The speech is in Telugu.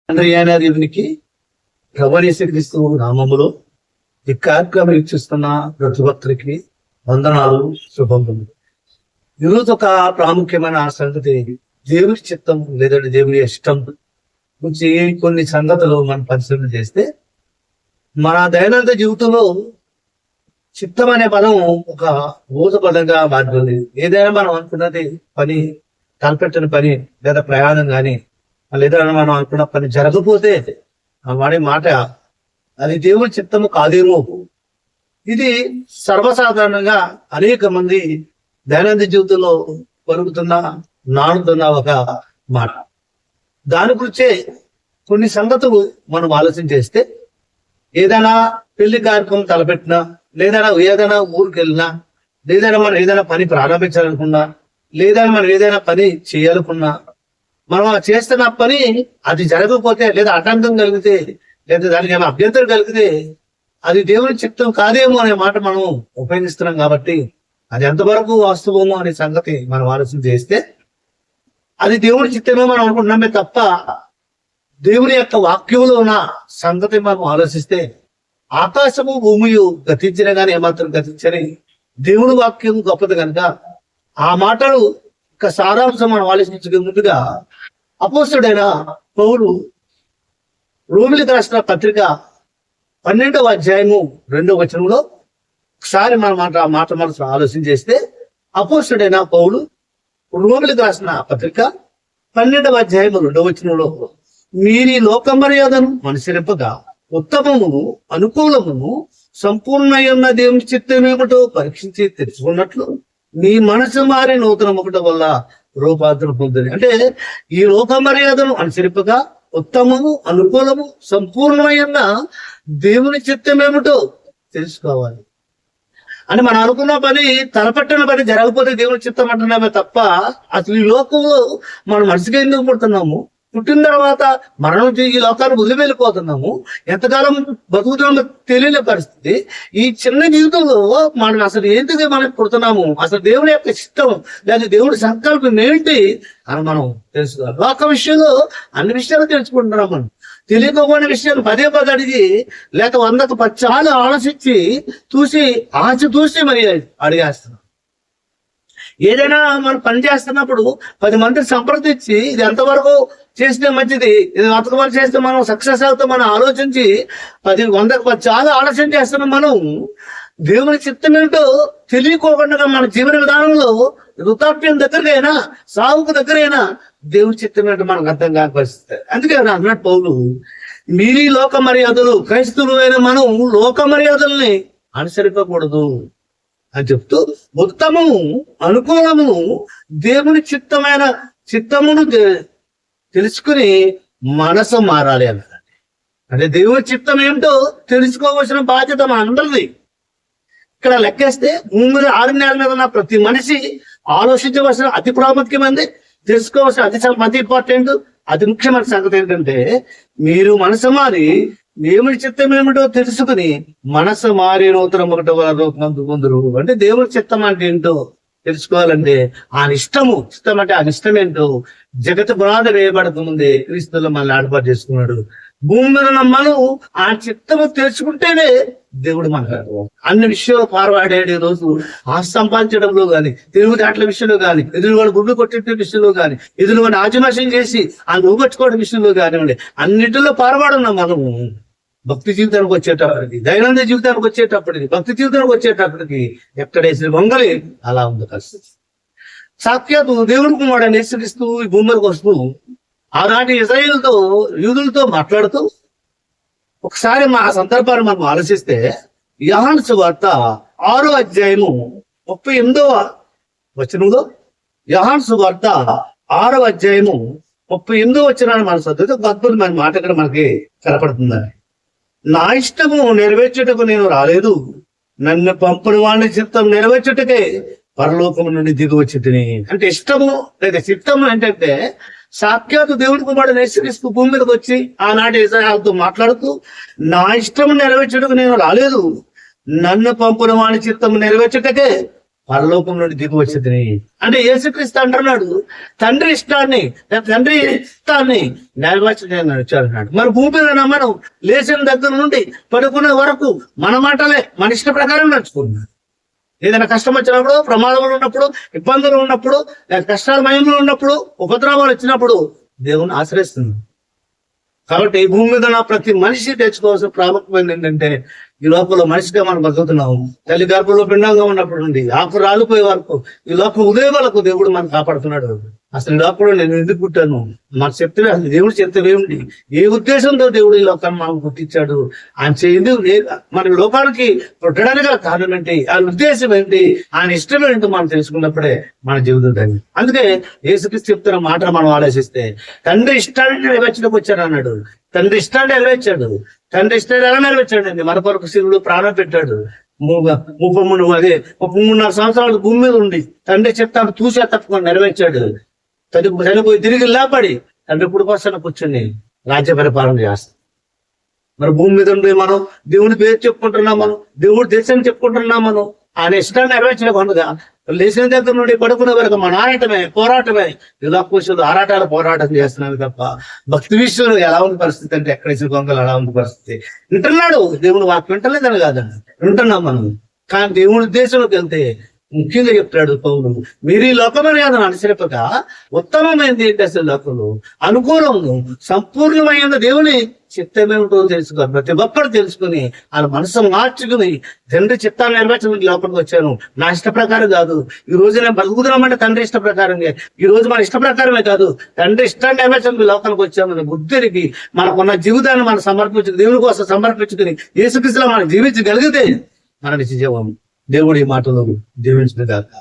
తండ్రి అయిన దేవునికి క్రీస్తు నామములో ఈ కార్యక్రమం వీక్షిస్తున్న ప్రతి భక్తులకి వందనాలు, శుభములు. ఈరోజు ఒక ప్రాముఖ్యమైన సంగతి దేవుని చిత్తం లేదంటే దేవుని ఇష్టం గురించి కొన్ని సంగతులు మనం పరిశీలన చేస్తే, మన దైనందిన జీవితంలో చిత్తం అనే పదం ఒక ఊత పదంగా మారుతుంది. ఏదైనా మనం అనుకున్నది పని, తలపెట్టిన పని లేదా ప్రయాణం కానీ, లేదా మనం అనుకున్న పని జరగకపోతే వాడే మాట అది దేవుని చిత్తము కాదేమో. ఇది సర్వసాధారణంగా అనేక మంది దైనందిన జీవితంలో పలుకుతున్న, నానుతున్న ఒక మాట. దాని గురించే కొన్ని సంగతులు మనం ఆలోచన చేస్తే, ఏదైనా పెళ్లి కార్యక్రమం తలపెట్టినా, ఏదైనా ఊరికి వెళ్ళినా, లేదైనా మనం ఏదైనా పని ప్రారంభించాలనుకున్నా, లేదా మనం ఏదైనా పని చేయాలనుకున్నా, మనం చేస్తున్న పని అది జరగకపోతే, లేదా ఆటంకం కలిగితే, లేదా దానికి ఏమైనా అభ్యంతరం కలిగితే అది దేవుని చిత్తం కాదేమో అనే మాట మనం ఉపయోగిస్తున్నాం. కాబట్టి అది ఎంతవరకు వాస్తవమో అనే సంగతి మనం ఆలోచన చేస్తే, అది దేవుని చిత్తమే మనం అనుకుంటున్నామే తప్ప దేవుని యొక్క వాక్యంలో ఉన్న సంగతి మనం ఆలోచిస్తే, ఆకాశము భూమియు గతించిన కానీ ఏమాత్రం గతించని దేవుని వాక్యం గొప్పది కనుక ఆ మాటలు ఒక సారాంశం మనం ఆలోచించే ముందుగా అపోస్తుడైన పౌలు రోమిలికి రాసిన పత్రిక 12వ అధ్యాయము 2వ వచనంలో ఒకసారి ఆ మాట మనం ఆలోచన చేస్తే, అపోస్తుడైన పౌలు రోమిలికి రాసిన పత్రిక 12వ అధ్యాయము 2వ వచనంలో, మీరు ఈ లోక మర్యాదను అనుసరింపగా ఉత్తమమును అనుకూలమును సంపూర్ణమైన దేవుని చిత్తమేమిటో పరీక్షించి తెలుసుకున్నట్లు మీ మనసు మారి నూతన ఒకటి వల్ల రూపాంతరం పొందుతుంది. అంటే ఈ లోక మర్యాదను అనుసరింపగా ఉత్తమము అనుకూలము సంపూర్ణమైన దేవుని చిత్తం ఏమిటో తెలుసుకోవాలి. అంటే మనం అనుకున్న పని, తలపెట్టిన పని జరగకపోతే దేవుని చిత్తం అంటున్నామే తప్ప అసలు ఈ లోకంలో మనం మనసుగా ఎందుకు పుడుతున్నాము, పుట్టిన తర్వాత మరణం ఈ లోకాన్ని వదిలిపోతున్నాము, ఎంతకాలం బతుకుతున్నామో తెలియని పరిస్థితి. ఈ చిన్న జీవితంలో మనం అసలు ఏంటిది మనం పుడుతున్నాము, అసలు దేవుని యొక్క ఇష్టం లేదా దేవుడి సంకల్పం ఏంటి అని మనం తెలుసుకోవాలి. లోక విషయంలో అన్ని విషయాలు తెలుసుకుంటున్నాం. మనం తెలియకపోయిన విషయాలు పదే అడిగి, లేక 100కు 10 సార్లు ఆలోచించి చూసి మరి అడిగేస్తున్నాం. ఏదైనా మనం పని చేస్తున్నప్పుడు 10 మందిని సంప్రదించి ఇది ఎంతవరకు చేస్తే మంచిది, ఇది అంతవరకు చేస్తే మనం సక్సెస్ అవుతాం మనం ఆలోచించి 100కు 10 సార్లు ఆలోచన చేస్తున్నాం. మనం దేవుని చిత్తం ఏంటో తెలియకోకుండా మన జీవన విధానంలో వృతాప్యం దగ్గరైనా, సాగుకు దగ్గరైనా దేవుని చిత్తం ఏంటో మనకు అర్థం కాక పరిస్థితి. అందుకే అన్నట్టు పౌలు, మీరు లోక మర్యాదలు, క్రైస్తవులైన మనం లోక మర్యాదల్ని అనుసరింపకూడదు అని చెప్తూ, ఉత్తమము అనుకూలము దేవుని చిత్తమును తెలుసుకుని మనసు మారాలి అన్నాడు. అంటే దేవుని చిత్తం ఏమిటో తెలుసుకోవాల్సిన బాధ్యత మన అందరిది. ఇక్కడ లెక్కేస్తే భూమి మీద 6 నెలల మీద ఉన్న ప్రతి మనిషి ఆలోచించవలసిన అతి ప్రాముఖ్యమైనది, తెలుసుకోవాల్సిన అతి ఇంపార్టెంట్, అతి ముఖ్యమైన సంగతి ఏంటంటే, మీరు మనసు మారి దేవుని చిత్తం ఏమిటో తెలుసుకుని మనసు మారి నూతన ఒకటో పొందురు. అంటే దేవుని చిత్తం అంటే ఏంటో తెలుసుకోవాలంటే ఇష్టం అంటే ఇష్టం ఏంటో జగత్ పునాది వేయబడక ముందే క్రీస్తులో మనల్ని ఏర్పాటు చేసుకున్నాడు. భూమి మీద మనం ఆ చిత్తము తెలుసుకుంటేనే దేవుడు మనకు అన్ని విషయాలు పారవాడాడు. ఈ రోజు సంపాదించడంలో కానీ, తిరుగుదాట్ల విషయంలో కానీ, ఎదురువాడు గుడ్లు కొట్టే విషయంలో కానీ, ఎదురువాడిని ఆజమాషం చేసి ఆ ఊగొచ్చుకోవడం విషయంలో కానివ్వండి, అన్నిటిలో పారవాడున్నాం మనము. భక్తి జీవితానికి వచ్చేటప్పటికి, దైనందిన జీవితానికి వచ్చేటప్పటికి, భక్తి జీవితానికి వచ్చేటప్పటికి ఎక్కడేసిన వంగలి అలా ఉంది పరిస్థితి. సాక్షాత్తు దేవుని కుమారుడు యేసుక్రీస్తు ఈ భూమికి వస్తూ ఆనాటి ఇశ్రాయేలుతో, యూదులతో మాట్లాడుతూ, ఒకసారి మా సందర్భాన్ని మనం ఆలోచిస్తే, యోహాను సువార్త 6వ అధ్యాయము 38వ వచనంలో, యోహాను సువార్త 6వ అధ్యాయము 38వ వచనాన్ని మనం చదివితే ఒక అద్భుతమైన మాట ఇక్కడ మనకి కనపడుతుందని, నా ఇష్టము నెరవేర్చుటకు నేను రాలేదు, నన్ను పంపిన వాళ్ళ చిత్తం నెరవేర్చుటకే పరలోకము నుండి దిగి వచ్చింది. అంటే ఇష్టము లేదా చిత్తము ఏంటంటే, సాక్షాత్తు దేవుడి కుమారుడు యేసుక్రీస్తు భూమి మీదకి వచ్చి ఆనాటి ఇశ్రాయేలుతో మాట్లాడుతూ, నా ఇష్టము నెరవేర్చుటకు నేను రాలేదు, నన్ను పంపిన వాని చిత్తము నెరవేర్చుటకే పరలోకం నుండి దిగి వచ్చేది అంటే యేసుక్రీస్తు అంటున్నాడు తండ్రి ఇష్టాన్ని తండ్రి ఇష్టాన్ని నెరవేర్చాడు. మరి భూమి మీద మనం లేచిన దగ్గర నుండి పడుకునే వరకు మన మాటలే మన ఇష్ట ప్రకారం నడుచుకుంటున్నాడు. ఏదైనా కష్టం వచ్చినప్పుడు, ప్రమాదంలో ఉన్నప్పుడు, ఇబ్బందులు ఉన్నప్పుడు, కష్టాల మయంలో ఉన్నప్పుడు, ఉపద్రవాలు వచ్చినప్పుడు దేవుని ఆశ్రయిస్తున్నాడు. కాబట్టి ఈ భూమి మీద ప్రతి మనిషి తెచ్చుకోవాల్సిన ప్రాముఖ్యమైనది ఏంటంటే ఈ లోపల మనిషిగా మనం బతుకుతున్నాము. తల్లి గర్భంలో పిండంగా ఉన్నప్పుడు నుండి ఆకు రాలిపోయే వరకు ఈ లోపల ఉదయములకు దేవుడు మనం కాపాడుతున్నాడు. అసలు ఈ లోపల నేను ఎందుకు పుట్టాను, మన చెప్తే అసలు దేవుడు చెప్తే ఏమిటి, ఏ ఉద్దేశంతో దేవుడు ఈ లోకాన్ని మనం పుట్టించాడు, ఆయన చేయండి మన లోకానికి పుట్టడానికి గల కారణం ఏంటి, ఆయన ఉద్దేశం ఏంటి, ఆయన ఇష్టం ఏంటో మనం తెలుసుకున్నప్పుడే మన జీవితం ధన్యం. అందుకే యేసుక్రీస్తు చెప్తున్న మాట మనం ఆలోచిస్తే తండ్రి ఇష్టాన్ని నెరవేర్చడానికి వచ్చాడు అన్నాడు. తండ్రి ఇష్టాన్ని నెరవేర్చాడు. తండ్రి ఇష్టాన్ని ఎలా నెరవేర్చాడండి, మన కొరకు శివుడు ప్రాణం పెట్టాడు. 33 సంవత్సరాలు భూమి మీద ఉండి తండ్రి చెప్తాను చూసే తప్పకుండా నెరవేర్చాడు. చనిపోయి తిరిగి లేపడి తండ్రి ఇప్పుడు కోసం కూర్చొని రాజ్య పరిపాలన చేస్తాం. మరి భూమి మీద ఉండి మనం దేవుడి పేరు చెప్పుకుంటున్నాం, మనం దేవుడి దేశాన్ని చెప్పుకుంటున్నాం, మనం ఆయన ఇష్టాన్ని నెరవేర్చలేకుండా లేచిన దగ్గర నుండి పడుకునే వరకు మన పోరాటమే ఇలా కూర్చొని పోరాటం చేస్తున్నాను తప్ప భక్తి విషయంలో ఎలా ఉంది పరిస్థితి అంటే ఎక్కడేసిన గొంగలు ఎలా ఉంది పరిస్థితి. వింటున్నాడు దేవుడు వాక్యం వింటలేదని కాదండి, వింటున్నాం మనం. కానీ దేవుడి ఉద్దేశంలోకి వెళ్తే ముఖ్యంగా చెప్తాడు పౌలు, మీరు ఈ లోకమర్యాదను అనుసరిపక ఉత్తమమైనది ఏంటి అసలు లోకంలో అనుకూలము సంపూర్ణమైన దేవుని చిత్తమేమిటో తెలుసుకోవాలి. ప్రతి ఒక్కరు తెలుసుకుని వాళ్ళ మనసు మార్చుకుని తండ్రి చిత్తాన్ని నెరవేర్చడానికి లోపలికి వచ్చాను. నా ఇష్ట ప్రకారం కాదు, ఈ రోజు నేను బతుకుతున్నామంటే తండ్రి ఇష్ట ప్రకారంగా, ఈ రోజు మన ఇష్ట ప్రకారమే కాదు, తండ్రి ఇష్టాన్ని నెరవేర్చడానికి లోపలికి వచ్చామని బుద్ధికి మనకున్న జీవితాన్ని మనం సమర్పించుకుని దేవుని కోసం సమర్పించుకుని యేసుక్రీస్తులో మనం జీవించగలిగితే మన నిజ జీవం దేవుడి మాటలు దీవించిన దాకా.